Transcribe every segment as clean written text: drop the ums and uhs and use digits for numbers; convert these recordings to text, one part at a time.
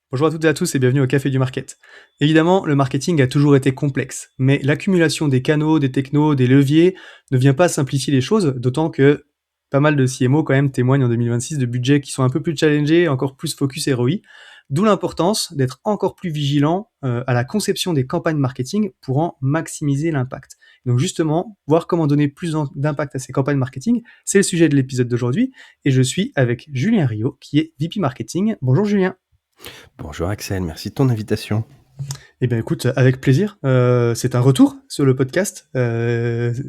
Bonjour à toutes et à tous et bienvenue au Café du Market. Évidemment, le marketing a toujours été complexe, mais l'accumulation des canaux, des technos, des leviers ne vient pas simplifier les choses, d'autant que pas mal de CMO quand même témoignent en 2026 de budgets qui sont un peu plus challengés, encore plus focus ROI, d'où l'importance d'être encore plus vigilant à la conception des campagnes marketing pour en maximiser l'impact. Donc justement, voir comment donner d'impact à ces campagnes marketing, c'est le sujet de l'épisode d'aujourd'hui, et je suis avec Julien Rio, qui est VP Marketing. Bonjour Julien. Bonjour Axel, merci de ton invitation. Eh bien écoute, avec plaisir. C'est un retour sur le podcast,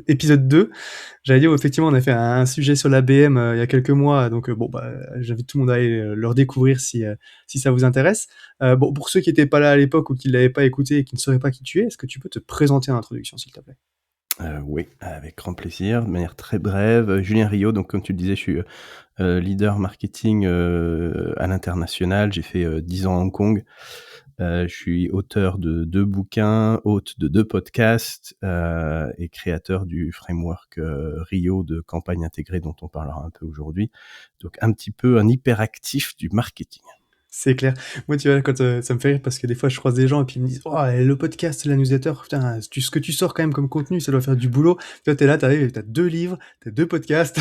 épisode 2. J'allais dire, effectivement, on a fait un sujet sur l'ABM il y a quelques mois, donc j'invite tout le monde à aller le redécouvrir si ça vous intéresse. Bon, pour ceux qui n'étaient pas là à l'époque ou qui ne l'avaient pas écouté et qui ne sauraient pas qui tu es, est-ce que tu peux te présenter en introduction, s'il te plaît? Oui, avec grand plaisir, de manière très brève. Julien Rio, donc comme tu le disais, je suis leader marketing à l'international. J'ai fait 10 ans à Hong Kong. Je suis auteur de 2 bouquins, hôte de 2 podcasts et créateur du framework Rio de campagne intégrée dont on parlera un peu aujourd'hui. Donc un petit peu un hyperactif du marketing. C'est clair. Moi, tu vois, quand ça me fait rire parce que des fois, je croise des gens et puis ils me disent, oh, le podcast, la newsletter, putain, ce que tu sors quand même comme contenu, ça doit faire du boulot. Toi, t'es là, t'arrives, t'as 2 livres, t'as 2 podcasts.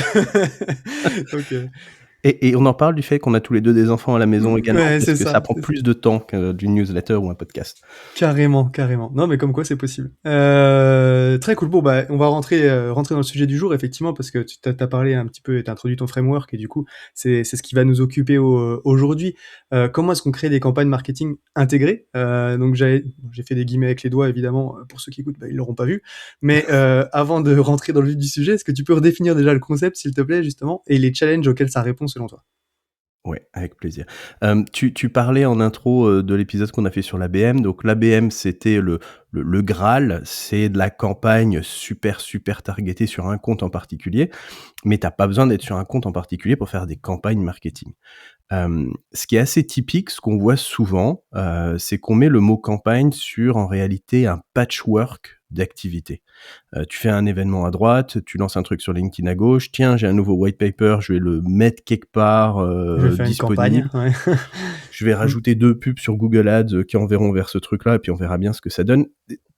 Donc, Et on en parle du fait qu'on a tous les 2 des enfants à la maison également, ouais, parce c'est que ça ça, prend c'est ça. plus de temps que d'une newsletter ou un podcast. Carrément, carrément. Non, mais comme quoi, c'est possible. Très cool. Bon, bah, on va rentrer dans le sujet du jour, effectivement, parce que tu t'as parlé un petit peu et t'as introduit ton framework, et du coup, c'est ce qui va nous occuper aujourd'hui. Comment est-ce qu'on crée des campagnes marketing intégrées? Donc, j'ai fait des guillemets avec les doigts, évidemment, pour ceux qui écoutent, bah, ils l'auront pas vu. Mais avant de rentrer dans le vif du sujet, est-ce que tu peux redéfinir déjà le concept, s'il te plaît, justement, et les challenges auxquels ça répond selon toi? Ouais, avec plaisir. Tu parlais en intro, de l'épisode qu'on a fait sur l'ABM. Donc l'ABM, c'était le Graal, c'est de la campagne super, super targetée sur un compte en particulier, mais tu pas besoin d'être sur un compte en particulier pour faire des campagnes marketing. Ce qui est assez typique, ce qu'on voit souvent, c'est qu'on met le mot campagne sur, en réalité, un patchwork d'activités. Tu fais un événement à droite, tu lances un truc sur LinkedIn à gauche, tiens, j'ai un nouveau white paper, je vais le mettre quelque part Je vais faire une campagne, disponible. ouais. Je vais Mm. rajouter 2 pubs sur Google Ads qui enverront vers ce truc-là, et puis on verra bien ce que ça donne.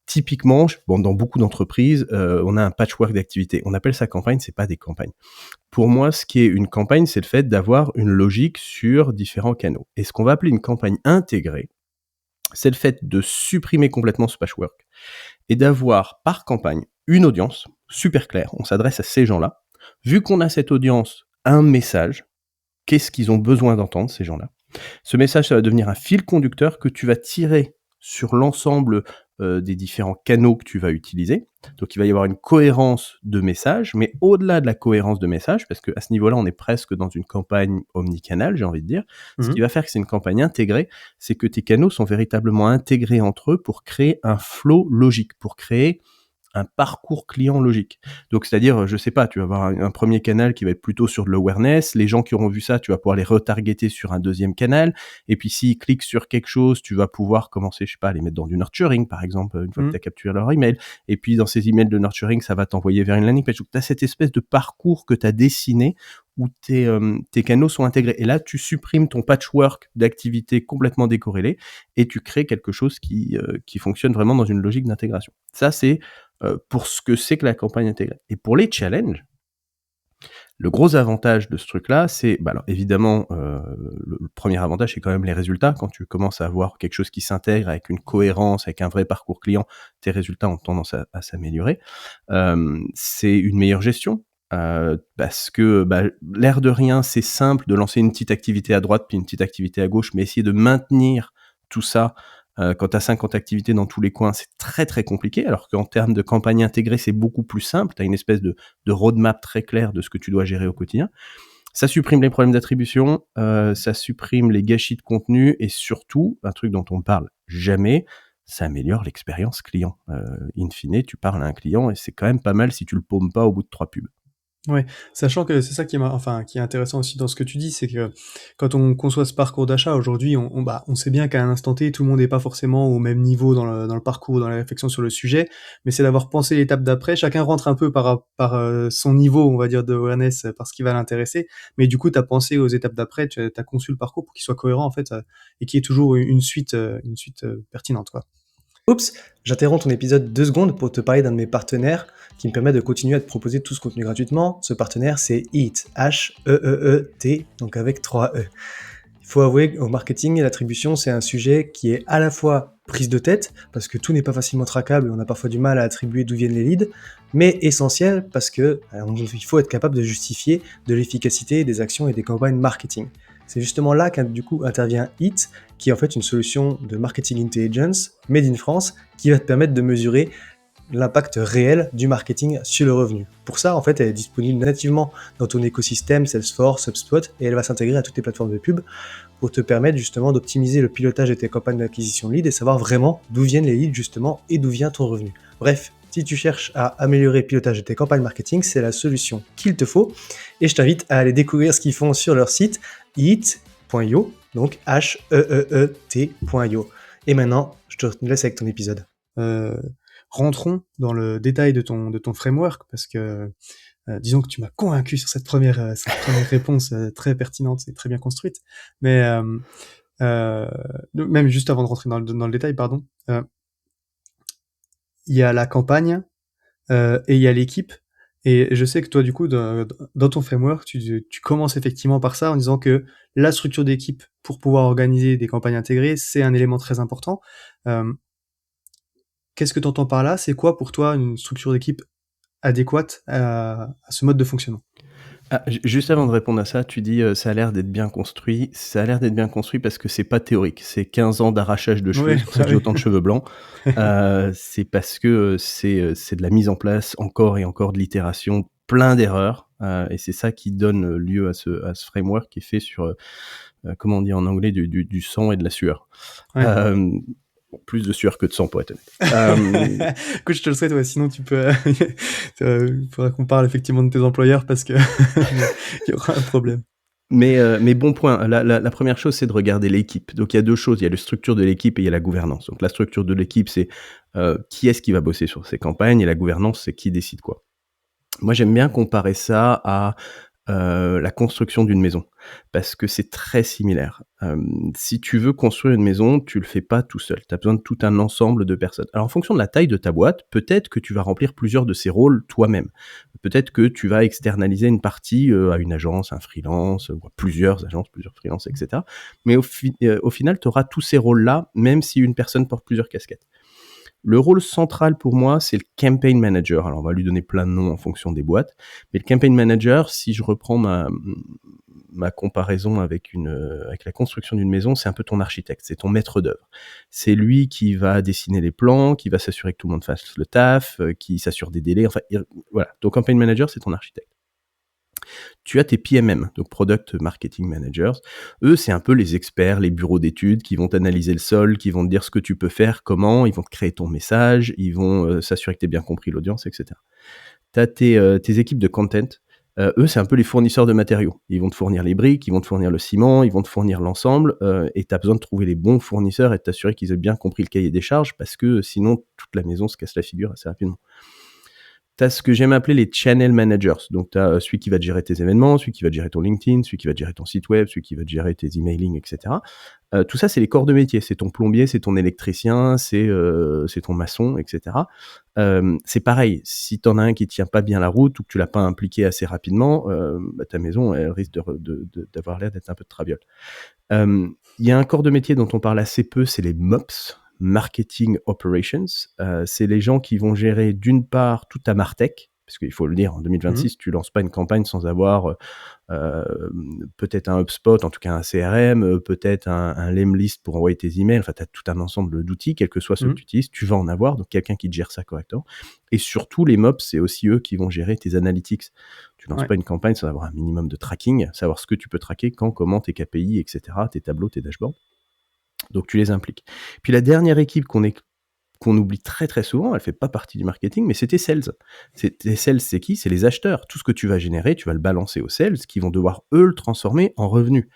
Typiquement, dans beaucoup d'entreprises, on a un patchwork d'activités. On appelle ça campagne, c'est pas des campagnes. Pour moi, ce qui est une campagne, c'est le fait d'avoir une logique sur différents canaux. Et ce qu'on va appeler une campagne intégrée, c'est le fait de supprimer complètement ce patchwork et d'avoir par campagne une audience super claire. On s'adresse à ces gens-là. Vu qu'on a cette audience, un message, qu'est-ce qu'ils ont besoin d'entendre, ces gens-là? Ce message, ça va devenir un fil conducteur que tu vas tirer sur l'ensemble des différents canaux que tu vas utiliser. Donc, il va y avoir une cohérence de message, mais au-delà de la cohérence de message, parce qu'à ce niveau-là, on est presque dans une campagne omnicanale, j'ai envie de dire, ce qui Mhm. va faire que c'est une campagne intégrée, c'est que tes canaux sont véritablement intégrés entre eux pour créer un flow logique, pour créer un parcours client logique. Donc, c'est-à-dire, je sais pas, tu vas avoir un premier canal qui va être plutôt sur de l'awareness. Les gens qui auront vu ça, tu vas pouvoir les retargeter sur un deuxième canal. Et puis, s'ils cliquent sur quelque chose, tu vas pouvoir commencer, je sais pas, à les mettre dans du nurturing, par exemple, une fois que tu as Mhm. capturé leur email. Et puis, dans ces emails de nurturing, ça va t'envoyer vers une landing page. Donc, tu as cette espèce de parcours que tu as dessiné où tes canaux sont intégrés. Et là, tu supprimes ton patchwork d'activités complètement décorrélées et tu crées quelque chose qui fonctionne vraiment dans une logique d'intégration. Ça, c'est pour ce que c'est que la campagne intégrée. Et pour les challenges, le gros avantage de ce truc-là, c'est, alors évidemment, le premier avantage, c'est quand même les résultats. Quand tu commences à avoir quelque chose qui s'intègre avec une cohérence, avec un vrai parcours client, tes résultats ont tendance à s'améliorer. C'est une meilleure gestion. Parce que l'air de rien, c'est simple de lancer une petite activité à droite puis une petite activité à gauche, mais essayer de maintenir tout ça quand tu as 50 activités dans tous les coins, c'est très très compliqué, alors qu'en termes de campagne intégrée, c'est beaucoup plus simple. Tu as une espèce de roadmap très clair de ce que tu dois gérer au quotidien. Ça supprime les problèmes d'attribution, ça supprime les gâchis de contenu et surtout, un truc dont on parle jamais, ça améliore l'expérience client. In fine, tu parles à un client et c'est quand même pas mal si tu le paumes pas au bout de 3 pubs. Ouais, sachant que c'est ça qui est intéressant aussi dans ce que tu dis, c'est que quand on conçoit ce parcours d'achat aujourd'hui, on sait bien qu'à un instant T, tout le monde n'est pas forcément au même niveau dans le parcours, dans la réflexion sur le sujet, mais c'est d'avoir pensé l'étape d'après. Chacun rentre un peu par son niveau, on va dire, de awareness, par ce qui va l'intéresser, mais du coup, tu as pensé aux étapes d'après, tu as conçu le parcours pour qu'il soit cohérent en fait, et qu'il y ait toujours une suite pertinente, quoi. Oups, j'interromps ton épisode 2 secondes pour te parler d'un de mes partenaires qui me permet de continuer à te proposer tout ce contenu gratuitement. Ce partenaire, c'est Heat, H-E-E-E-T, donc avec 3 E. Il faut avouer au marketing, l'attribution, c'est un sujet qui est à la fois prise de tête, parce que tout n'est pas facilement traquable et on a parfois du mal à attribuer d'où viennent les leads, mais essentiel parce que il faut être capable de justifier de l'efficacité des actions et des campagnes marketing. C'est justement là du coup intervient Heat, qui est en fait une solution de marketing intelligence made in France qui va te permettre de mesurer l'impact réel du marketing sur le revenu. Pour ça, en fait, elle est disponible nativement dans ton écosystème Salesforce, HubSpot, et elle va s'intégrer à toutes tes plateformes de pub pour te permettre justement d'optimiser le pilotage de tes campagnes d'acquisition de leads et savoir vraiment d'où viennent les leads justement et d'où vient ton revenu. Bref, si tu cherches à améliorer le pilotage de tes campagnes marketing, c'est la solution qu'il te faut et je t'invite à aller découvrir ce qu'ils font sur leur site heat.io, donc H-E-E-E-T.io. Et maintenant, je te laisse avec ton épisode. Rentrons dans le détail de ton framework, parce que disons que tu m'as convaincu sur cette première réponse très pertinente et très bien construite. Mais même juste avant de rentrer dans le détail, pardon, il y a la campagne et il y a l'équipe. Et je sais que toi, du coup, dans ton framework, tu commences effectivement par ça en disant que la structure d'équipe pour pouvoir organiser des campagnes intégrées, c'est un élément très important. Qu'est-ce que tu entends par là? C'est quoi pour toi une structure d'équipe adéquate à ce mode de fonctionnement? Juste avant de répondre à ça, tu dis ça a l'air d'être bien construit. Ça a l'air d'être bien construit parce que c'est pas théorique. C'est 15 ans d'arrachage de cheveux, Ouais, c'est pour ça que j'ai oui. autant de cheveux blancs. C'est parce que c'est de la mise en place encore et encore de l'itération, plein d'erreurs. Et c'est ça qui donne lieu à ce framework qui est fait sur, comment on dit en anglais, du sang et de la sueur. Ouais. Plus de sueur que de sang, pour être honnête. Écoute, je te le souhaite, ouais, sinon tu peux. Il faudra qu'on parle effectivement de tes employeurs parce que il y aura un problème. Mais bon point. La première chose, c'est de regarder l'équipe. Donc il y a deux choses. Il y a la structure de l'équipe et il y a la gouvernance. Donc la structure de l'équipe, c'est qui est-ce qui va bosser sur ces campagnes, et la gouvernance, c'est qui décide quoi. Moi, j'aime bien comparer ça à la construction d'une maison, parce que c'est très similaire. Si tu veux construire une maison, tu le fais pas tout seul. Tu as besoin de tout un ensemble de personnes. Alors, en fonction de la taille de ta boîte, peut-être que tu vas remplir plusieurs de ces rôles toi-même. Peut-être que tu vas externaliser une partie à une agence, un freelance, ou à plusieurs agences, plusieurs freelances, etc. Mais au final, tu auras tous ces rôles-là, même si une personne porte plusieurs casquettes. Le rôle central pour moi, c'est le campaign manager. Alors, on va lui donner plein de noms en fonction des boîtes. Mais le campaign manager, si je reprends ma comparaison avec la construction d'une maison, c'est un peu ton architecte, c'est ton maître d'œuvre. C'est lui qui va dessiner les plans, qui va s'assurer que tout le monde fasse le taf, qui s'assure des délais. Enfin, voilà. Ton campaign manager, c'est ton architecte. Tu as tes PMM, donc Product Marketing Managers. Eux, c'est un peu les experts, les bureaux d'études qui vont analyser le sol, qui vont te dire ce que tu peux faire, comment, ils vont te créer ton message, ils vont s'assurer que tu as bien compris l'audience, etc. Tu as tes équipes de content. Eux, c'est un peu les fournisseurs de matériaux. Ils vont te fournir les briques, ils vont te fournir le ciment, ils vont te fournir l'ensemble, et tu as besoin de trouver les bons fournisseurs et de t'assurer qu'ils aient bien compris le cahier des charges, parce que sinon, toute la maison se casse la figure assez rapidement. Tu as ce que j'aime appeler les channel managers. Donc, tu as celui qui va te gérer tes événements, celui qui va te gérer ton LinkedIn, celui qui va te gérer ton site web, celui qui va te gérer tes emailing, etc. Tout ça, c'est les corps de métier. C'est ton plombier, c'est ton électricien, c'est ton maçon, etc. C'est pareil. Si tu en as un qui tient pas bien la route ou que tu l'as pas impliqué assez rapidement, ta maison, elle risque d'avoir l'air d'être un peu de traviole. Il y a un corps de métier dont on parle assez peu, c'est les MOPS. Marketing Operations, c'est les gens qui vont gérer d'une part toute ta martech, parce qu'il faut le dire, en 2026, tu lances pas une campagne sans avoir peut-être un HubSpot, en tout cas un CRM, peut-être un Lemlist pour envoyer tes emails. Enfin, tu as tout un ensemble d'outils, quel que soit ce que tu utilises, tu vas en avoir, donc quelqu'un qui te gère ça correctement. Et surtout, les MOPS, c'est aussi eux qui vont gérer tes analytics. Tu lances pas une campagne sans avoir un minimum de tracking, savoir ce que tu peux traquer, quand, comment, tes KPI, etc., tes tableaux, tes dashboards. Donc tu les impliques. Puis la dernière équipe qu'on qu'on oublie très très souvent, elle fait pas partie du marketing, mais c'était sales. Sales, c'est qui? C'est les acheteurs. Tout ce que tu vas générer, tu vas le balancer aux sales qui vont devoir, eux, le transformer en revenus.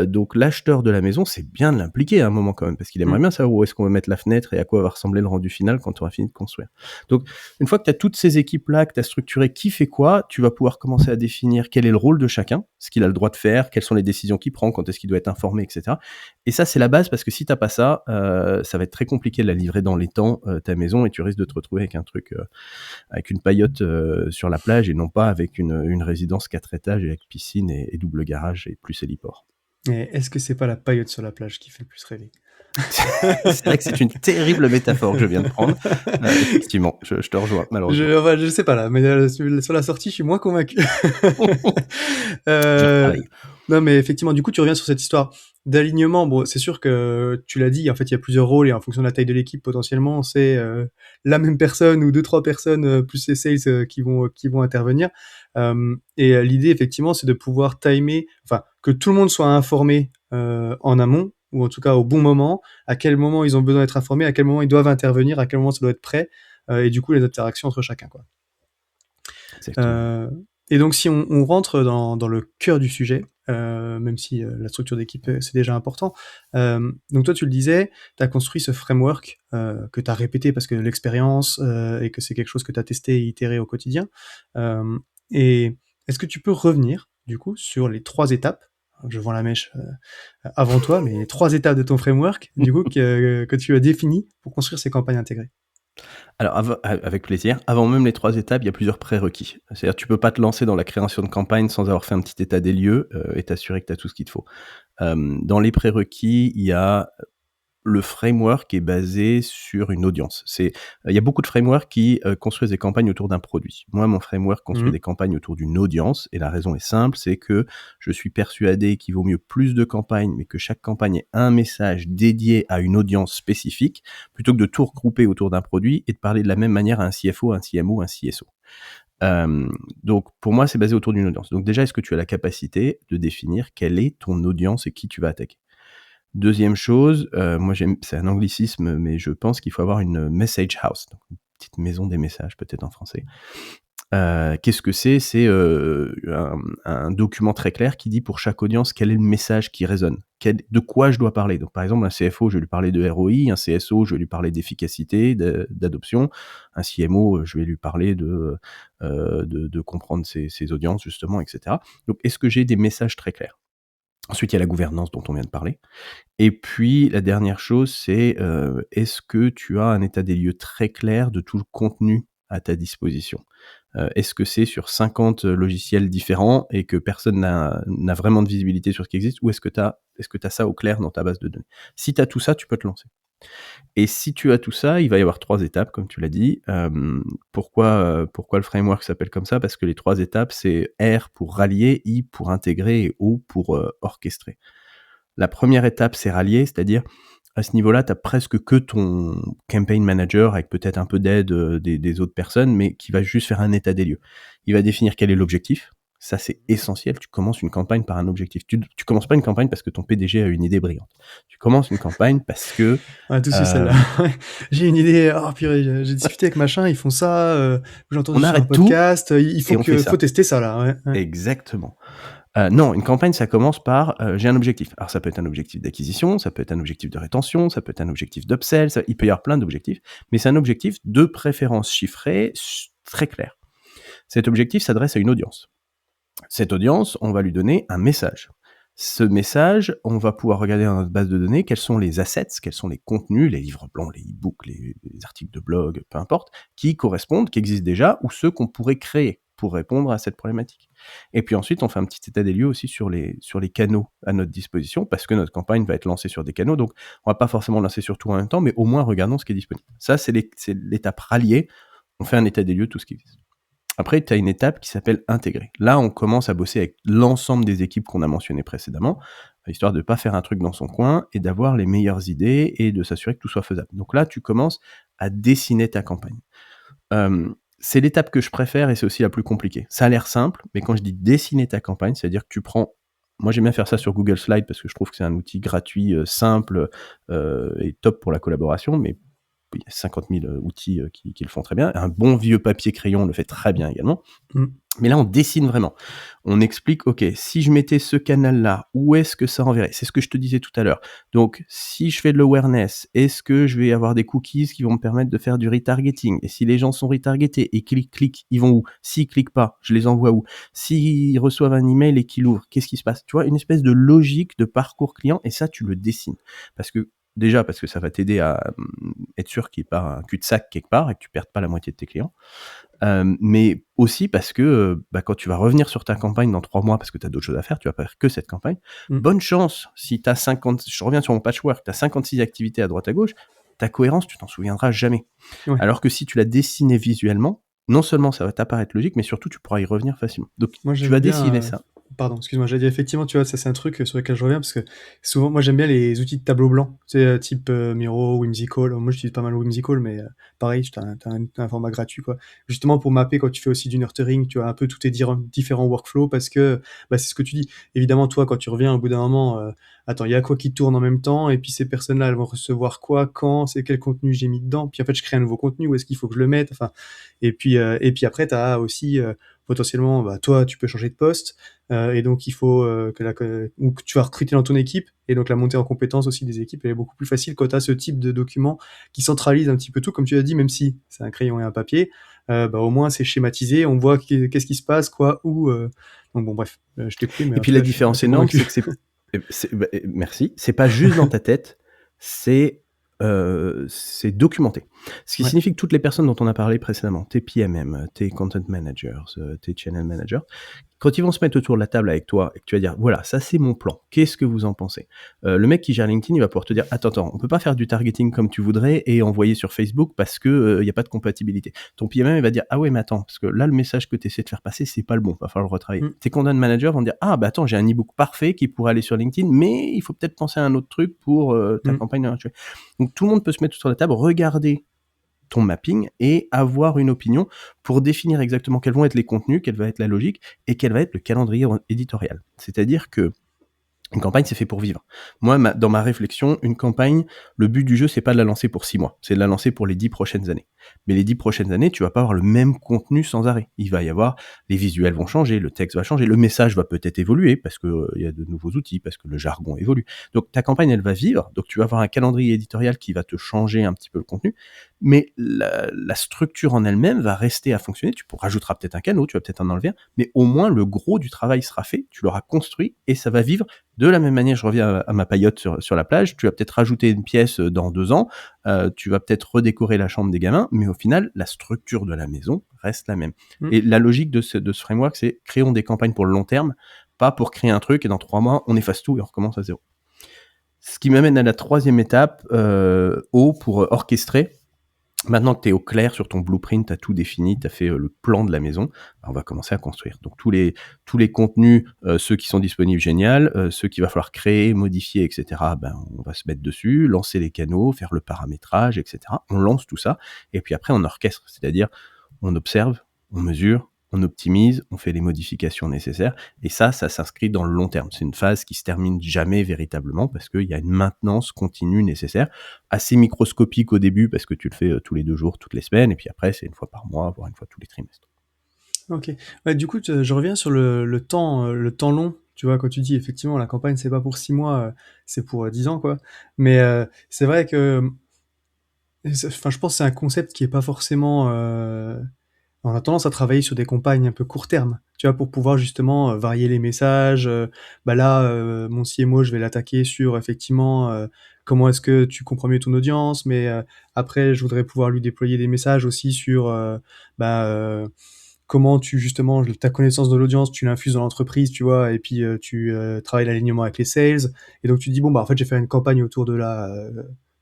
Donc l'acheteur de la maison, c'est bien de l'impliquer à un moment quand même, parce qu'il aimerait bien savoir où est-ce qu'on va mettre la fenêtre et à quoi va ressembler le rendu final quand tu auras fini de construire. Donc une fois que tu as toutes ces équipes-là, que tu as structuré qui fait quoi, tu vas pouvoir commencer à définir quel est le rôle de chacun, ce qu'il a le droit de faire, quelles sont les décisions qu'il prend, quand est-ce qu'il doit être informé, etc. Et ça, c'est la base, parce que si t'as pas ça, ça va être très compliqué de la livrer dans les temps, ta maison, et tu risques de te retrouver avec un truc, avec une paillote sur la plage, et non pas avec une résidence 4 étages avec piscine et double garage et plus héliport. Et est-ce que c'est pas la paillote sur la plage qui fait le plus rêver? C'est vrai que c'est une terrible métaphore que je viens de prendre. Effectivement, je te rejoins, malheureusement. Je sais pas là, mais sur la sortie, je suis moins convaincu. Pareil. Non, mais effectivement, du coup, tu reviens sur cette histoire d'alignement. Bon, c'est sûr que tu l'as dit, en fait, il y a plusieurs rôles et en fonction de la taille de l'équipe, potentiellement, c'est la même personne ou 2-3 personnes plus les sales qui vont intervenir. Et l'idée, effectivement, c'est de pouvoir timer, enfin, que tout le monde soit informé en amont, ou en tout cas au bon moment, à quel moment ils ont besoin d'être informés, à quel moment ils doivent intervenir, à quel moment ça doit être prêt, et du coup, les interactions entre chacun, quoi. Et donc, si on rentre dans le cœur du sujet, même si la structure d'équipe, c'est déjà important. Donc toi, tu le disais, tu as construit ce framework que tu as répété parce que l'expérience et que c'est quelque chose que tu as testé et itéré au quotidien. Et est-ce que tu peux revenir, du coup, sur les 3 étapes, je vends la mèche avant toi, mais les 3 étapes de ton framework, du coup, que tu as définies pour construire ces campagnes intégrées? Alors, avec plaisir. Avant même les 3 étapes, il y a plusieurs prérequis. C'est-à-dire, tu peux pas te lancer dans la création de campagne sans avoir fait un petit état des lieux et t'assurer que tu as tout ce qu'il te faut. Dans les prérequis, il y a le framework est basé sur une audience. Il y a beaucoup de frameworks qui construisent des campagnes autour d'un produit. Moi, mon framework construit des campagnes autour d'une audience, et la raison est simple, c'est que je suis persuadé qu'il vaut mieux plus de campagnes, mais que chaque campagne ait un message dédié à une audience spécifique, plutôt que de tout regrouper autour d'un produit et de parler de la même manière à un CFO, un CMO, un CSO. Donc pour moi, c'est basé autour d'une audience. Donc déjà, est-ce que tu as la capacité de définir quelle est ton audience et qui tu vas attaquer? Deuxième chose, moi c'est un anglicisme, mais je pense qu'il faut avoir une message house, donc une petite maison des messages peut-être en français. Qu'est-ce que c'est? C'est un document très clair qui dit pour chaque audience quel est le message qui résonne, de quoi je dois parler. Donc par exemple, un CFO, je vais lui parler de ROI, un CSO, je vais lui parler d'efficacité, d'adoption, un CMO, je vais lui parler de comprendre ses audiences justement, etc. Donc est-ce que j'ai des messages très clairs? Ensuite, il y a la gouvernance dont on vient de parler. Et puis, la dernière chose, c'est est-ce que tu as un état des lieux très clair de tout le contenu à ta disposition? Est-ce que c'est sur 50 logiciels différents et que personne n'a vraiment de visibilité sur ce qui existe, ou est-ce que tu as ça au clair dans ta base de données? Si tu as tout ça, tu peux te lancer. Et si tu as tout ça, il va y avoir 3 étapes, comme tu l'as dit. Pourquoi le framework s'appelle comme ça? Parce que les 3 étapes, c'est R pour rallier, I pour intégrer et O pour orchestrer. La première étape, c'est rallier, c'est-à-dire à ce niveau-là, tu as presque que ton campaign manager avec peut-être un peu d'aide des autres personnes, mais qui va juste faire un état des lieux. Il va définir quel est l'objectif. Ça, c'est essentiel. Tu commences une campagne par un objectif. Tu commences pas une campagne parce que ton PDG a une idée brillante. Tu commences une campagne parce que... Ouais, tout de suite celle-là. J'ai une idée, oh purée, j'ai discuté avec machin, ils font ça, j'ai entendu sur un podcast, il faut tester ça là. Ouais. Exactement. Non, une campagne, ça commence par j'ai un objectif. Alors ça peut être un objectif d'acquisition, ça peut être un objectif de rétention, ça peut être un objectif d'upsell, il peut y avoir plein d'objectifs, mais c'est un objectif de préférence chiffré très clair. Cet objectif s'adresse à une audience. Cette audience, on va lui donner un message. Ce message, on va pouvoir regarder dans notre base de données quels sont les assets, quels sont les contenus, les livres blancs, les e-books, les articles de blog, peu importe, qui correspondent, qui existent déjà, ou ceux qu'on pourrait créer pour répondre à cette problématique. Et puis ensuite, on fait un petit état des lieux aussi sur les canaux à notre disposition, parce que notre campagne va être lancée sur des canaux, donc on va pas forcément lancer sur tout en même temps, mais au moins regardons ce qui est disponible. Ça, c'est l'étape ralliée. On fait un état des lieux de tout ce qui existe. Après, tu as une étape qui s'appelle intégrer. Là, on commence à bosser avec l'ensemble des équipes qu'on a mentionnées précédemment, histoire de ne pas faire un truc dans son coin et d'avoir les meilleures idées et de s'assurer que tout soit faisable. Donc là, tu commences à dessiner ta campagne. C'est l'étape que je préfère et c'est aussi la plus compliquée. Ça a l'air simple, mais quand je dis dessiner ta campagne, c'est-à-dire que tu prends... Moi, j'aime bien faire ça sur Google Slides parce que je trouve que c'est un outil gratuit, simple et top pour la collaboration, mais il y a 50 000 outils qui le font très bien. Un bon vieux papier crayon le fait très bien également. Mm. Mais là, on dessine vraiment. On explique, OK, si je mettais ce canal-là, où est-ce que ça enverrait? C'est ce que je te disais tout à l'heure. Donc, si je fais de l'awareness, est-ce que je vais avoir des cookies qui vont me permettre de faire du retargeting? Et si les gens sont retargetés et qu'ils cliquent, ils vont où? S'ils cliquent pas, je les envoie où? S'ils reçoivent un email et qu'ils l'ouvrent, qu'est-ce qui se passe? Tu vois, une espèce de logique de parcours client, et ça, tu le dessines. Parce que ça va t'aider à être sûr qu'il n'y ait pas un cul-de-sac quelque part et que tu perdes pas la moitié de tes clients. Mais aussi parce que quand tu vas revenir sur ta campagne dans 3 mois, parce que tu as d'autres choses à faire, tu vas pas faire que cette campagne. Bonne chance, si tu as 50, je reviens sur mon patchwork, tu as 56 activités à droite à gauche, ta cohérence, tu t'en souviendras jamais. Ouais. Alors que si tu l'as dessiné visuellement, non seulement ça va t'apparaître logique, mais surtout tu pourras y revenir facilement. Donc Moi, tu j'aime vas bien, dessiner ça. Pardon, excuse-moi, j'allais dire effectivement, tu vois, ça c'est un truc sur lequel je reviens parce que souvent, moi j'aime bien les outils de tableau blanc, tu sais, type Miro, Whimsical. Moi j'utilise pas mal Whimsical, mais pareil, t'as un format gratuit, quoi. Justement pour mapper quand tu fais aussi du nurturing, tu as un peu tous tes différents workflows parce que c'est ce que tu dis. Évidemment, toi, quand tu reviens au bout d'un moment, attends, il y a quoi qui tourne en même temps et puis ces personnes-là, elles vont recevoir quoi, quand, c'est quel contenu j'ai mis dedans. Puis en fait, je crée un nouveau contenu, où est-ce qu'il faut que je le mette, enfin. Et puis après, t'as aussi potentiellement, toi, tu peux changer de poste. Et donc il faut ou que tu vas recruter dans ton équipe, et donc la montée en compétence aussi des équipes elle est beaucoup plus facile quand tu as ce type de document qui centralise un petit peu tout, comme tu as dit, même si c'est un crayon et un papier, au moins c'est schématisé, on voit qu'est-ce qui se passe, quoi, où. Donc bon, bref, je t'ai coupé, mais Et en puis tout la cas, je suis différence assez énorme, convaincu. c'est que merci, c'est pas juste dans ta tête, c'est documenté. Ce qui Ouais. signifie que toutes les personnes dont on a parlé précédemment, tes PMM, tes content managers, tes channel managers, quand ils vont se mettre autour de la table avec toi et que tu vas dire, voilà, ça c'est mon plan, qu'est-ce que vous en pensez? Le mec qui gère LinkedIn, il va pouvoir te dire, attends, on peut pas faire du targeting comme tu voudrais et envoyer sur Facebook parce que y a pas de compatibilité. Ton PMM, il va dire, ah ouais, mais attends, parce que là, le message que tu essaies de faire passer, c'est pas le bon, va falloir le retravailler. Tes content managers vont dire, ah bah attends, j'ai un e-book parfait qui pourrait aller sur LinkedIn, mais il faut peut-être penser à un autre truc pour ta campagne. Donc tout le monde peut se mettre sur la table, regarder ton mapping et avoir une opinion pour définir exactement quels vont être les contenus, quelle va être la logique et quel va être le calendrier éditorial. C'est-à-dire que une campagne, c'est fait pour vivre. Moi, dans ma réflexion, une campagne, le but du jeu, c'est pas de la lancer pour 6 mois, c'est de la lancer pour les 10 prochaines années. Mais les 10 prochaines années, tu vas pas avoir le même contenu sans arrêt. Il va y avoir, les visuels vont changer, le texte va changer, le message va peut-être évoluer parce que il y a de nouveaux outils, parce que le jargon évolue. Donc ta campagne, elle va vivre, donc tu vas avoir un calendrier éditorial qui va te changer un petit peu le contenu, mais la structure en elle-même va rester à fonctionner. Tu rajouteras peut-être un canot, tu vas peut-être en enlever un, mais au moins le gros du travail sera fait, tu l'auras construit et ça va vivre. De la même manière, je reviens à ma paillote sur la plage, tu vas peut-être rajouter une pièce dans 2 ans, tu vas peut-être redécorer la chambre des gamins, mais au final, la structure de la maison reste la même. Et la logique de ce framework, c'est créons des campagnes pour le long terme, pas pour créer un truc et dans 3 mois, on efface tout et on recommence à zéro. Ce qui m'amène à la 3e étape, pour orchestrer. Maintenant que tu es au clair sur ton blueprint, tu as tout défini, tu as fait le plan de la maison, on va commencer à construire. Donc tous les contenus, ceux qui sont disponibles, génial, ceux qu'il va falloir créer, modifier, etc., on va se mettre dessus, lancer les canaux, faire le paramétrage, etc. On lance tout ça, et puis après on orchestre, c'est-à-dire on observe, on mesure, on optimise, on fait les modifications nécessaires, et ça s'inscrit dans le long terme. C'est une phase qui se termine jamais véritablement, parce qu'il y a une maintenance continue nécessaire, assez microscopique au début, parce que tu le fais tous les 2 jours, toutes les semaines, et puis après, c'est une fois par mois, voire une fois tous les trimestres. Ok. Ouais, du coup, je reviens sur le temps long. Tu vois, quand tu dis effectivement la campagne c'est pas pour 6 mois, c'est pour 10 ans, quoi. Mais c'est vrai que, enfin, je pense que c'est un concept qui est pas forcément. On a tendance à travailler sur des campagnes un peu court terme, tu vois, pour pouvoir justement varier les messages. Là, mon CMO, je vais l'attaquer sur effectivement comment est-ce que tu comprends mieux ton audience, mais après, je voudrais pouvoir lui déployer des messages aussi sur comment justement, ta connaissance de l'audience, tu l'infuses dans l'entreprise, tu vois, et puis tu travailles l'alignement avec les sales, et donc tu dis, bon, en fait, j'ai fait une campagne autour de la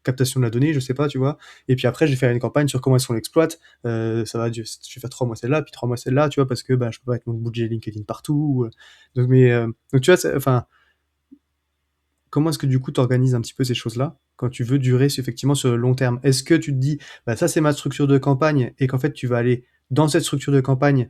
captation de la donnée, je sais pas, tu vois, et puis après, j'ai fait une campagne sur comment est-ce qu'on l'exploite, je vais faire 3 mois celle-là, puis 3 mois celle-là, tu vois, parce que je peux pas mettre mon budget LinkedIn partout, donc tu vois, enfin, comment est-ce que du coup tu organises un petit peu ces choses-là quand tu veux durer effectivement sur le long terme? Est-ce que tu te dis, ça c'est ma structure de campagne, et qu'en fait tu vas aller dans cette structure de campagne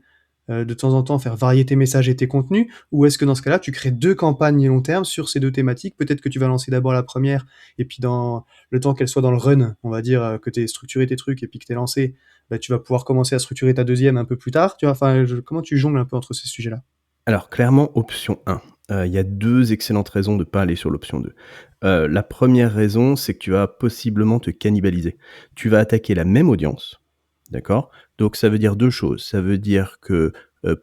de temps en temps faire varier tes messages et tes contenus, ou est-ce que dans ce cas-là, tu crées 2 campagnes long terme sur ces 2 thématiques? Peut-être que tu vas lancer d'abord la première et puis dans le temps qu'elle soit dans le run, on va dire, que tu aies structuré tes trucs et puis que tu aies lancé, bah, tu vas pouvoir commencer à structurer ta deuxième un peu plus tard, tu vois? Enfin, comment tu jongles un peu entre ces sujets-là? Alors clairement, option 1. Il y a 2 excellentes raisons de ne pas aller sur l'option 2. La première raison, c'est que tu vas possiblement te cannibaliser. Tu vas attaquer la même audience, d'accord? Donc ça veut dire 2 choses. Ça veut dire que,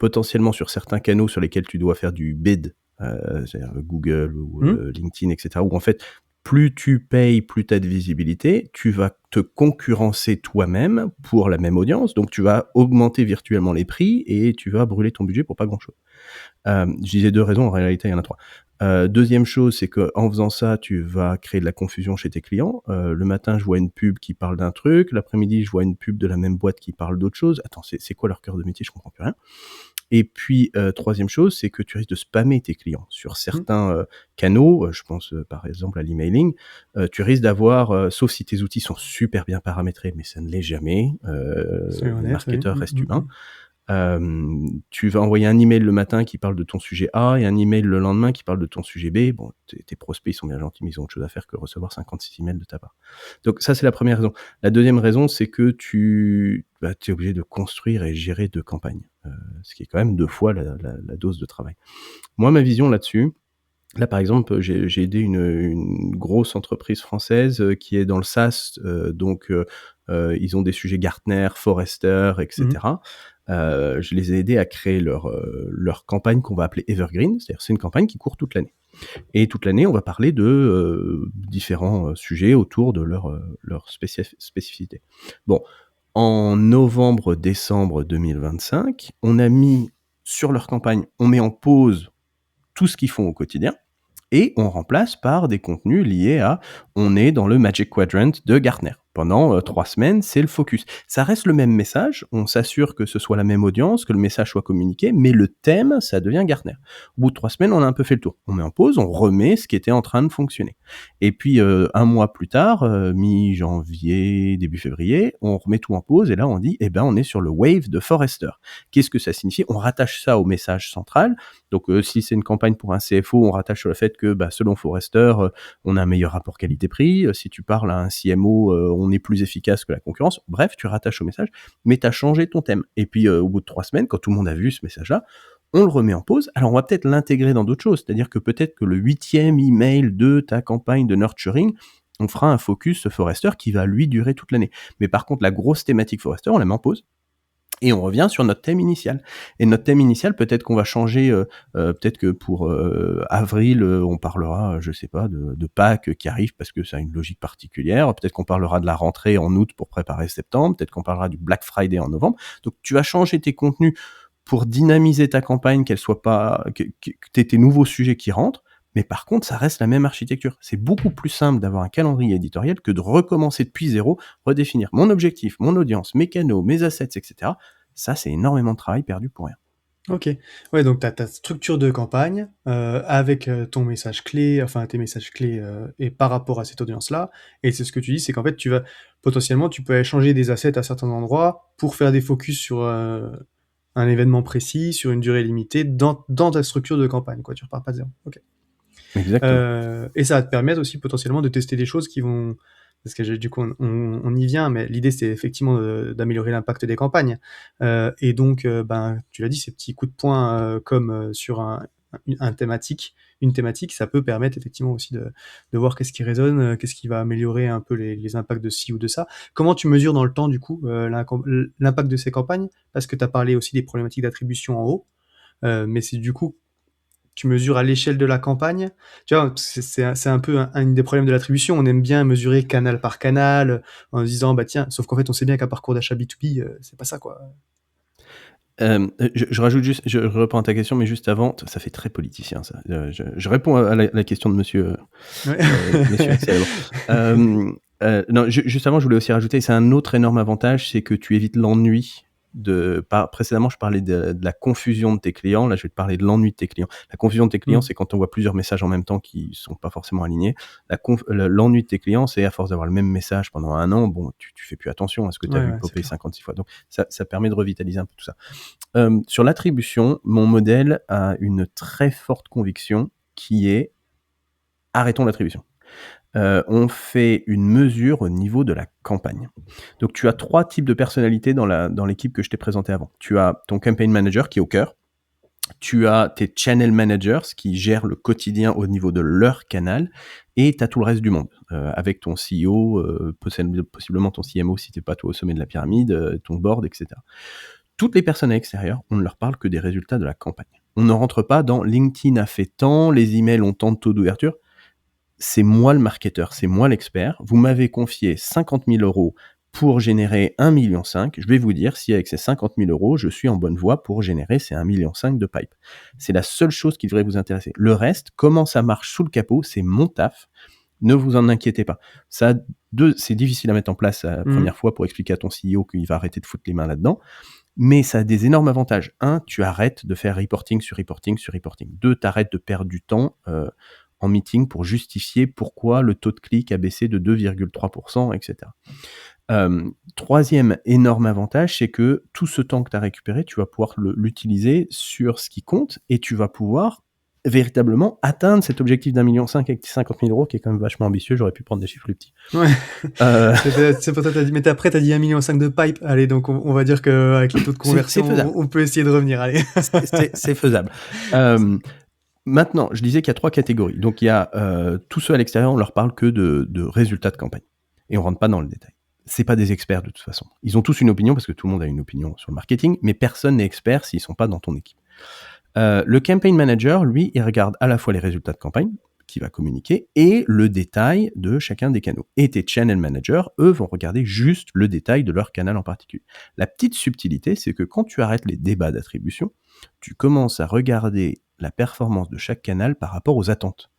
potentiellement sur certains canaux sur lesquels tu dois faire du bid, c'est-à-dire Google ou, Mmh. LinkedIn et cetera, où en fait, plus tu payes, plus tu as de visibilité, tu vas te concurrencer toi-même pour la même audience, donc tu vas augmenter virtuellement les prix et tu vas brûler ton budget pour pas grand-chose. Je disais 2 raisons, en réalité, il y en a 3. 2e chose, c'est qu'en faisant ça, tu vas créer de la confusion chez tes clients. Le matin, je vois une pub qui parle d'un truc, l'après-midi, je vois une pub de la même boîte qui parle d'autre chose. Attends, c'est quoi leur cœur de métier? Je comprends plus rien. Et puis, 3e chose, c'est que tu risques de spammer tes clients. Sur Mmh. certains, canaux, je pense, par exemple à l'emailing, tu risques d'avoir, sauf si tes outils sont super bien paramétrés, mais ça ne l'est jamais, Soyons les honnêtes, oui. marketeurs Mmh, restent mmh, humains. mmh. Tu vas envoyer un email le matin qui parle de ton sujet A et un email le lendemain qui parle de ton sujet B. Bon, tes prospects, ils sont bien gentils, mais ils ont autre chose à faire que recevoir 56 emails de ta part. Donc ça, c'est la première raison. La deuxième raison, c'est que tu es obligé de construire et gérer 2 campagnes, ce qui est quand même 2 fois la dose de travail. Moi, ma vision là-dessus, là, par exemple, j'ai aidé une grosse entreprise française, qui est dans le SaaS, ils ont des sujets Gartner, Forrester et Mmh. cetera. Je les ai aidés à créer leur campagne qu'on va appeler Evergreen, c'est-à-dire c'est une campagne qui court toute l'année. Et toute l'année, on va parler de, différents, sujets autour de leur spécificité. Bon, en novembre-décembre 2025, on a mis sur leur campagne, on met en pause tout ce qu'ils font au quotidien et on remplace par des contenus liés à on est dans le Magic Quadrant de Gartner. Pendant 3 semaines, c'est le focus. Ça reste le même message, on s'assure que ce soit la même audience, que le message soit communiqué, mais le thème, ça devient Gartner. Au bout de 3 semaines, on a un peu fait le tour. On met en pause, on remet ce qui était en train de fonctionner. Et puis, 1 mois plus tard, mi-janvier, début février, on remet tout en pause et là, on dit, eh ben, on est sur le Wave de Forrester. Qu'est-ce que ça signifie? On rattache ça au message central. Donc, si c'est une campagne pour un CFO, on rattache sur le fait que, selon Forrester, on a un meilleur rapport qualité-prix. Si tu parles à un CMO, on est plus efficace que la concurrence. Bref, tu rattaches au message, mais tu as changé ton thème. Et puis, au bout de 3 semaines, quand tout le monde a vu ce message-là, on le remet en pause. Alors, on va peut-être l'intégrer dans d'autres choses. C'est-à-dire que peut-être que le 8e email de ta campagne de nurturing, on fera un focus Forrester qui va, lui, durer toute l'année. Mais par contre, la grosse thématique Forrester, on la met en pause. Et on revient sur notre thème initial. Et notre thème initial, peut-être qu'on va changer, peut-être que pour avril, on parlera, je sais pas, de Pâques qui arrive parce que ça a une logique particulière. Peut-être qu'on parlera de la rentrée en août pour préparer septembre. Peut-être qu'on parlera du Black Friday en novembre. Donc tu vas changer tes contenus pour dynamiser ta campagne, qu'elle soit pas, que t'aies tes nouveaux sujets qui rentrent. Mais par contre, ça reste la même architecture. C'est beaucoup plus simple d'avoir un calendrier éditorial que de recommencer depuis zéro, redéfinir mon objectif, mon audience, mes canaux, mes assets, etc. Ça, c'est énormément de travail perdu pour rien. OK. Ouais, donc tu as ta structure de campagne, avec, ton message clé, enfin tes messages clés, et par rapport à cette audience-là, et c'est ce que tu dis, c'est qu'en fait, tu vas potentiellement, tu peux échanger des assets à certains endroits pour faire des focus sur, un événement précis, sur une durée limitée dans ta structure de campagne, quoi. Tu repars pas de 0. OK. Exactement. Et ça va te permettre aussi potentiellement de tester des choses qui vont, parce que du coup on y vient, mais l'idée c'est effectivement d'améliorer l'impact des campagnes. Et donc, tu l'as dit, ces petits coups de poing, comme sur une thématique, ça peut permettre effectivement aussi de voir qu'est-ce qui résonne, qu'est-ce qui va améliorer un peu les impacts de ci ou de ça. Comment tu mesures dans le temps, du coup, l'impact de ces campagnes? Parce que tu as parlé aussi des problématiques d'attribution en haut, mais c'est du coup, tu mesures à l'échelle de la campagne. Tu vois, c'est un peu un des problèmes de l'attribution. On aime bien mesurer canal par canal, en se disant: «Bah, tiens», sauf qu'en fait, on sait bien qu'un parcours d'achat B2B, c'est pas ça, quoi. Je rajoute juste, je reprends ta question, mais juste avant, ça fait très politicien ça. Je réponds à la question de monsieur, Ouais. monsieur célèbre. Non, juste avant, je voulais aussi rajouter, c'est un autre énorme avantage, c'est que tu évites l'ennui précédemment, je parlais de la confusion de tes clients. Là, je vais te parler de l'ennui de tes clients. La confusion de tes clients, c'est quand on voit plusieurs messages en même temps qui sont pas forcément alignés. L'ennui de tes clients, c'est à force d'avoir le même message pendant un an, bon, tu fais plus attention à ce que tu as vu popper 56 fois. Donc, ça permet de revitaliser un peu tout ça. Sur l'attribution, mon modèle a une très forte conviction qui est arrêtons l'attribution. On fait une mesure au niveau de la campagne. Donc, tu as 3 types de personnalités dans l'équipe que je t'ai présenté avant. Tu as ton campaign manager qui est au cœur. Tu as tes channel managers qui gèrent le quotidien au niveau de leur canal. Et tu as tout le reste du monde, avec ton CEO, possiblement ton CMO si tu n'es pas toi au sommet de la pyramide, ton board, etc. Toutes les personnes à l'extérieur, on ne leur parle que des résultats de la campagne. On ne rentre pas dans LinkedIn a fait tant, les emails ont tant de taux d'ouverture. C'est moi le marketeur, c'est moi l'expert. Vous m'avez confié 50 000 € pour générer 1,5 million. Je vais vous dire si avec ces 50 000 €, je suis en bonne voie pour générer ces 1,5 million de pipe. C'est la seule chose qui devrait vous intéresser. Le reste, comment ça marche sous le capot, c'est mon taf. Ne vous en inquiétez pas. C'est difficile à mettre en place la première fois pour expliquer à ton CEO qu'il va arrêter de foutre les mains là-dedans. Mais ça a des énormes avantages. 1, tu arrêtes de faire reporting sur reporting sur reporting. 2, tu arrêtes de perdre du temps en meeting pour justifier pourquoi le taux de clic a baissé de 2,3%, etc. Troisième énorme avantage, c'est que tout ce temps que tu as récupéré, tu vas pouvoir l'utiliser sur ce qui compte et tu vas pouvoir véritablement atteindre cet objectif d'1,5 million avec 50 000 € qui est quand même vachement ambitieux. J'aurais pu prendre des chiffres plus petits. Ouais. C'est pour ça que t'as dit, mais après t'as dit 1,5 million de pipe. Allez, donc on va dire qu'avec les taux de conversion, on peut essayer de revenir. Allez. C'est faisable. Maintenant, je disais qu'il y a 3 catégories. Donc il y a tous ceux à l'extérieur, on leur parle que de résultats de campagne. Et on rentre pas dans le détail. C'est pas des experts de toute façon. Ils ont tous une opinion parce que tout le monde a une opinion sur le marketing, mais personne n'est expert s'ils sont pas dans ton équipe. Le campaign manager, lui, il regarde à la fois les résultats de campagne qu'il va communiquer et le détail de chacun des canaux. Et tes channel managers, eux, vont regarder juste le détail de leur canal en particulier. La petite subtilité, c'est que quand tu arrêtes les débats d'attribution, tu commences à regarder la performance de chaque canal par rapport aux attentes.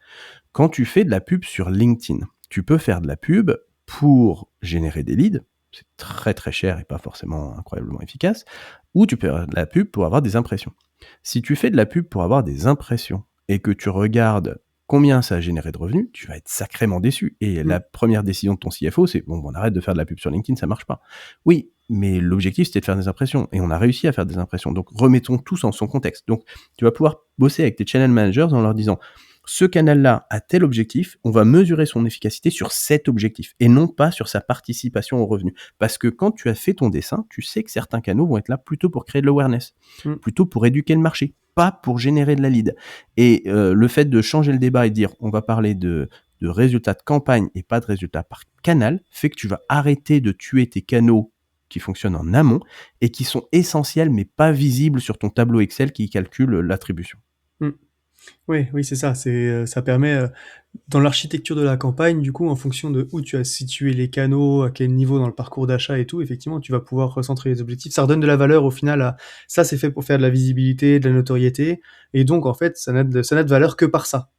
Quand tu fais de la pub sur LinkedIn, tu peux faire de la pub pour générer des leads, c'est très très cher et pas forcément incroyablement efficace, ou tu peux faire de la pub pour avoir des impressions. Si tu fais de la pub pour avoir des impressions et que tu regardes combien ça a généré de revenus, tu vas être sacrément déçu. Et la première décision de ton CFO, c'est bon, on arrête de faire de la pub sur LinkedIn, ça marche pas. Oui, mais l'objectif, c'était de faire des impressions. Et on a réussi à faire des impressions. Donc, remettons tous en son contexte. Donc, tu vas pouvoir bosser avec tes channel managers en leur disant ce canal-là a tel objectif, on va mesurer son efficacité sur cet objectif et non pas sur sa participation au revenu. Parce que quand tu as fait ton dessin, tu sais que certains canaux vont être là plutôt pour créer de l'awareness, plutôt pour éduquer le marché, pas pour générer de la lead. Et le fait de changer le débat et de dire on va parler de résultats de campagne et pas de résultats par canal fait que tu vas arrêter de tuer tes canaux qui fonctionnent en amont et qui sont essentiels mais pas visibles sur ton tableau Excel qui calcule l'attribution. Oui, c'est ça. Ça permet, dans l'architecture de la campagne, du coup, en fonction de où tu as situé les canaux, à quel niveau dans le parcours d'achat et tout, effectivement, tu vas pouvoir recentrer les objectifs. Ça redonne de la valeur au final ça, c'est fait pour faire de la visibilité, de la notoriété, et donc en fait, ça n'a de valeur que par ça.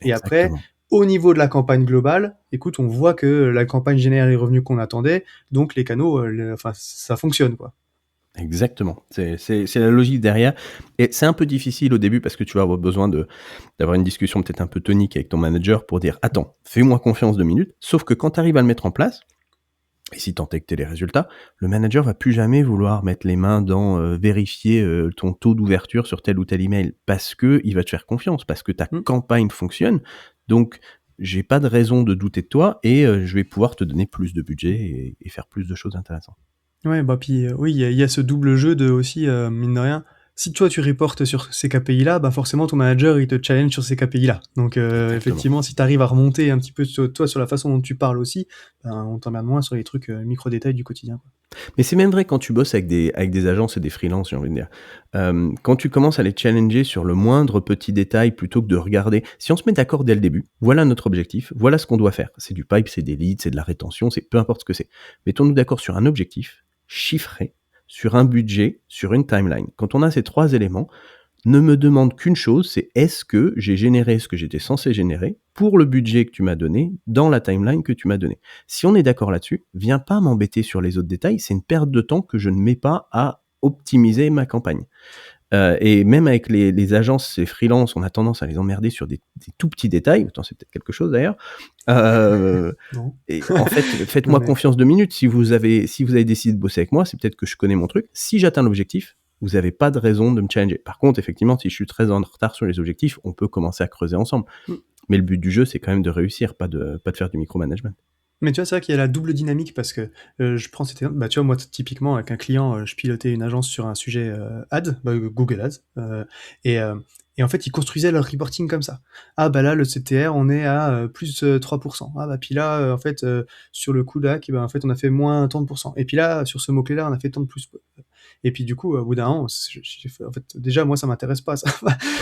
Et après, au niveau de la campagne globale, écoute, on voit que la campagne génère les revenus qu'on attendait, donc les canaux, ça fonctionne, quoi. Exactement, c'est la logique derrière, et c'est un peu difficile au début parce que tu vas avoir besoin d'avoir une discussion peut-être un peu tonique avec ton manager pour dire attends, fais-moi confiance 2 minutes, sauf que quand tu arrives à le mettre en place, et si tant est que t'aies les résultats, le manager va plus jamais vouloir mettre les mains dans vérifier ton taux d'ouverture sur tel ou tel email parce que il va te faire confiance, parce que ta campagne fonctionne, donc j'ai pas de raison de douter de toi et je vais pouvoir te donner plus de budget et faire plus de choses intéressantes. Ouais, bah puis oui, il y a ce double jeu de aussi, mine de rien, si toi tu reportes sur ces KPI-là, bah forcément ton manager il te challenge sur ces KPI-là. Donc effectivement, si tu arrives à remonter un petit peu sur la façon dont tu parles aussi, ben, on t'emmerde moins sur les trucs micro-détails du quotidien, quoi. Mais c'est même vrai quand tu bosses avec des agences et des freelances, j'ai envie de dire. Quand tu commences à les challenger sur le moindre petit détail plutôt que de regarder, si on se met d'accord dès le début, voilà notre objectif, voilà ce qu'on doit faire. C'est du pipe, c'est des leads, c'est de la rétention, c'est peu importe ce que c'est. Mettons-nous d'accord sur un objectif chiffré, sur un budget, sur une timeline. Quand on a ces 3 éléments, ne me demande qu'une chose, c'est est-ce que j'ai généré ce que j'étais censé générer pour le budget que tu m'as donné, dans la timeline que tu m'as donnée. Si on est d'accord là-dessus, viens pas m'embêter sur les autres détails, c'est une perte de temps que je ne mets pas à optimiser ma campagne. Et même avec les agences, les freelances, on a tendance à les emmerder sur des tout petits détails. Autant c'est peut-être quelque chose d'ailleurs. Non. Et en fait, faites-moi Non, mais- confiance 2 minutes. Si vous avez décidé de bosser avec moi, c'est peut-être que je connais mon truc. Si j'atteins l'objectif, vous n'avez pas de raison de me challenger. Par contre, effectivement, si je suis très en retard sur les objectifs, on peut commencer à creuser ensemble. Mm. Mais le but du jeu, c'est quand même de réussir, pas de faire du micromanagement. Mais tu vois, c'est vrai qu'il y a la double dynamique parce que je prends cet exemple. Bah, tu vois, moi, typiquement, avec un client, je pilotais une agence sur un sujet ad, Google Ads, et, euh, et en fait, ils construisaient leur reporting comme ça. Ah, bah là, le CTR, on est à plus 3%. Ah, bah, puis là, en fait, sur le coup là, en fait, on a fait moins tant de pourcents. Et puis là, sur ce mot-clé-là, on a fait tant de plus. Et puis du coup, au bout d'un an, j'ai fait, en fait, déjà, moi, ça m'intéresse pas.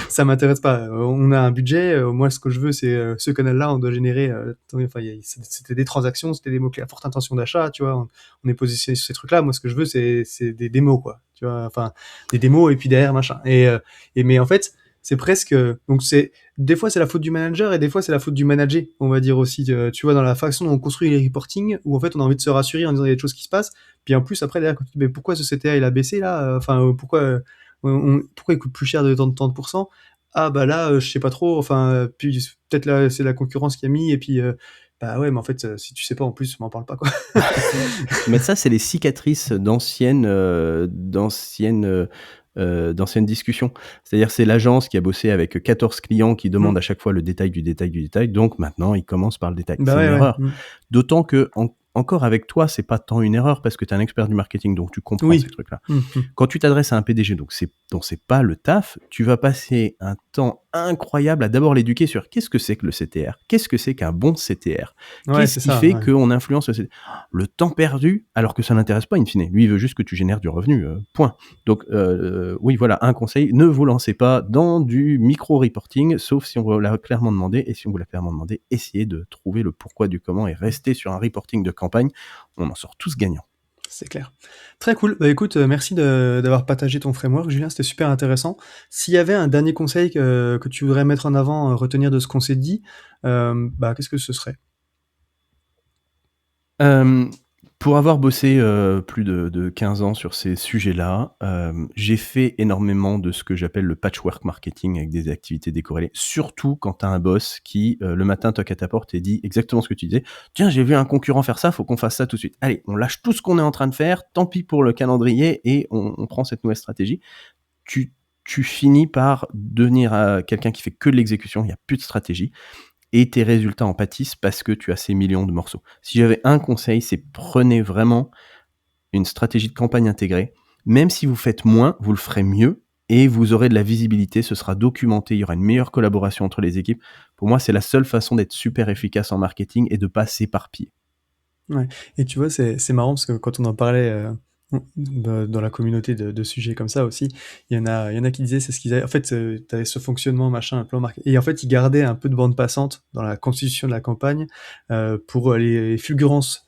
Ça m'intéresse pas. On a un budget. Moi, ce que je veux, c'est ce canal-là, on doit générer. Enfin, c'était des transactions, c'était des mots-clés à forte intention d'achat. Tu vois, on est positionné sur ces trucs-là. Moi, ce que je veux, c'est des démos, quoi. Tu vois, enfin, des démos et puis derrière, machin. Mais en fait, c'est presque. Donc, des fois, c'est la faute du manager et des fois, c'est la faute du manager, on va dire aussi. Tu vois, dans la façon dont on construit les reporting, où en fait, on a envie de se rassurer en disant il y a des choses qui se passent. Puis en plus, après, derrière, quand tu dis, mais pourquoi ce CTA il a baissé là? Enfin, pourquoi il coûte plus cher de tant de pourcents? Ah, bah là, je sais pas trop. Enfin, puis peut-être là, c'est la concurrence qui a mis. Et puis, bah ouais, mais en fait, si tu sais pas en plus, m'en parle pas, quoi. Mais ça, c'est les cicatrices d'anciennes discussions. C'est-à-dire, c'est l'agence qui a bossé avec 14 clients qui demandent à chaque fois le détail du détail du détail. Donc maintenant, ils commencent par le détail. Bah C'est ouais, une ouais. erreur. D'autant que encore avec toi, c'est pas tant une erreur parce que tu es un expert du marketing, donc tu comprends Oui. ces trucs-là. Quand tu t'adresses à un PDG, donc c'est pas le taf, tu vas passer un temps incroyable à d'abord l'éduquer sur qu'est-ce que c'est que le CTR, qu'est-ce que c'est qu'un bon CTR, Ouais, qu'est-ce c'est qui ça, fait ouais. qu'on influence le CTR. Le temps perdu, alors que ça l'intéresse pas in fine. Lui, il veut juste que tu génères du revenu, point. Donc oui, voilà, un conseil, ne vous lancez pas dans du micro-reporting, sauf si on vous l'a clairement demandé, et si on vous l'a clairement demandé, essayez de trouver le pourquoi du comment et restez sur un reporting de campagne, on en sort tous gagnants. C'est clair. Très cool. Bah écoute, merci d'avoir partagé ton framework, Julien, c'était super intéressant. S'il y avait un dernier conseil que tu voudrais mettre en avant, retenir de ce qu'on s'est dit, bah qu'est-ce que ce serait? Pour avoir bossé plus de 15 ans sur ces sujets-là, j'ai fait énormément de ce que j'appelle le patchwork marketing avec des activités décorrélées, surtout quand tu as un boss qui, le matin, toque à ta porte et dit exactement ce que tu disais. Tiens, j'ai vu un concurrent faire ça, faut qu'on fasse ça tout de suite. Allez, on lâche tout ce qu'on est en train de faire, tant pis pour le calendrier, et on prend cette nouvelle stratégie. Tu finis par devenir quelqu'un qui fait que de l'exécution, il n'y a plus de stratégie. Et tes résultats en pâtissent parce que tu as ces millions de morceaux. Si j'avais un conseil, c'est prenez vraiment une stratégie de campagne intégrée. Même si vous faites moins, vous le ferez mieux et vous aurez de la visibilité, ce sera documenté, il y aura une meilleure collaboration entre les équipes. Pour moi, c'est la seule façon d'être super efficace en marketing et de pas s'éparpiller. Ouais. Et tu vois, c'est marrant parce que quand on en parlait dans la communauté de sujets comme ça aussi, il y en a qui disaient c'est ce qu'ils avaient. En fait, tu avais ce fonctionnement, machin, un plan marketing. Et en fait, ils gardaient un peu de bande passante dans la constitution de la campagne pour les fulgurances.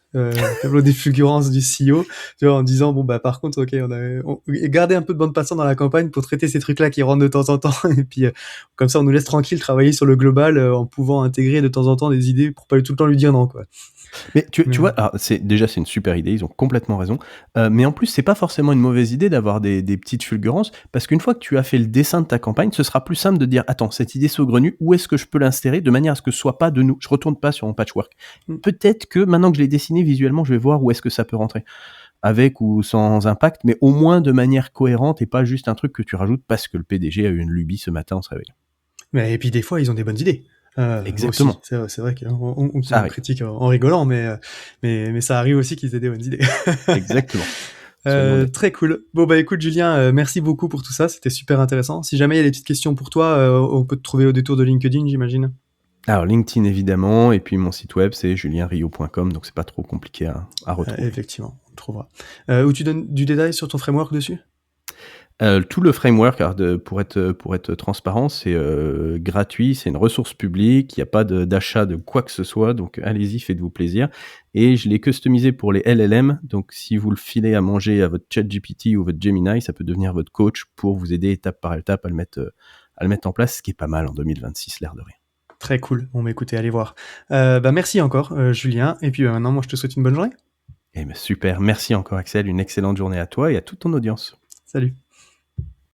Tableau des fulgurances du CEO, tu vois, en disant bon bah par contre ok on garder un peu de bande passante dans la campagne pour traiter ces trucs là qui rentrent de temps en temps et puis comme ça on nous laisse tranquille travailler sur le global en pouvant intégrer de temps en temps des idées pour pas tout le temps lui dire non quoi. Mais tu vois, alors c'est une super idée, ils ont complètement raison. Mais en plus, c'est pas forcément une mauvaise idée d'avoir des petites fulgurances, parce qu'une fois que tu as fait le dessin de ta campagne, ce sera plus simple de dire attends, cette idée saugrenue, où est-ce que je peux l'insérer de manière à ce que ce soit pas de nous. Je retourne pas sur mon patchwork. Peut-être que maintenant que je l'ai dessiné visuellement, je vais voir où est-ce que ça peut rentrer. Avec ou sans impact, mais au moins de manière cohérente et pas juste un truc que tu rajoutes parce que le PDG a eu une lubie ce matin en se réveillant. Mais et puis des fois, ils ont des bonnes idées. Exactement. Aussi. C'est vrai qu'on critique en rigolant, mais ça arrive aussi qu'ils aient des bonnes idées. Exactement. Très cool. Bon bah écoute Julien, merci beaucoup pour tout ça, c'était super intéressant. Si jamais il y a des petites questions pour toi, on peut te trouver au détour de LinkedIn, j'imagine. Alors LinkedIn évidemment, et puis mon site web c'est julienrio.com, donc c'est pas trop compliqué à retrouver. Effectivement, on le trouvera. Où tu donnes du détail sur ton framework dessus? Tout le framework, alors pour être transparent, c'est, gratuit, c'est une ressource publique, il y a pas d'achat de quoi que ce soit, donc allez-y, faites-vous plaisir et je l'ai customisé pour les LLM, donc si vous le filez à manger à votre ChatGPT ou votre Gemini, ça peut devenir votre coach pour vous aider étape par étape à le mettre en place, ce qui est pas mal en 2026, l'air de rien. Très cool. Bon, bah écoutez, allez voir. Merci encore, Julien. Et puis maintenant, moi, je te souhaite une bonne journée. Eh ben super, merci encore Axel, une excellente journée à toi et à toute ton audience. Salut.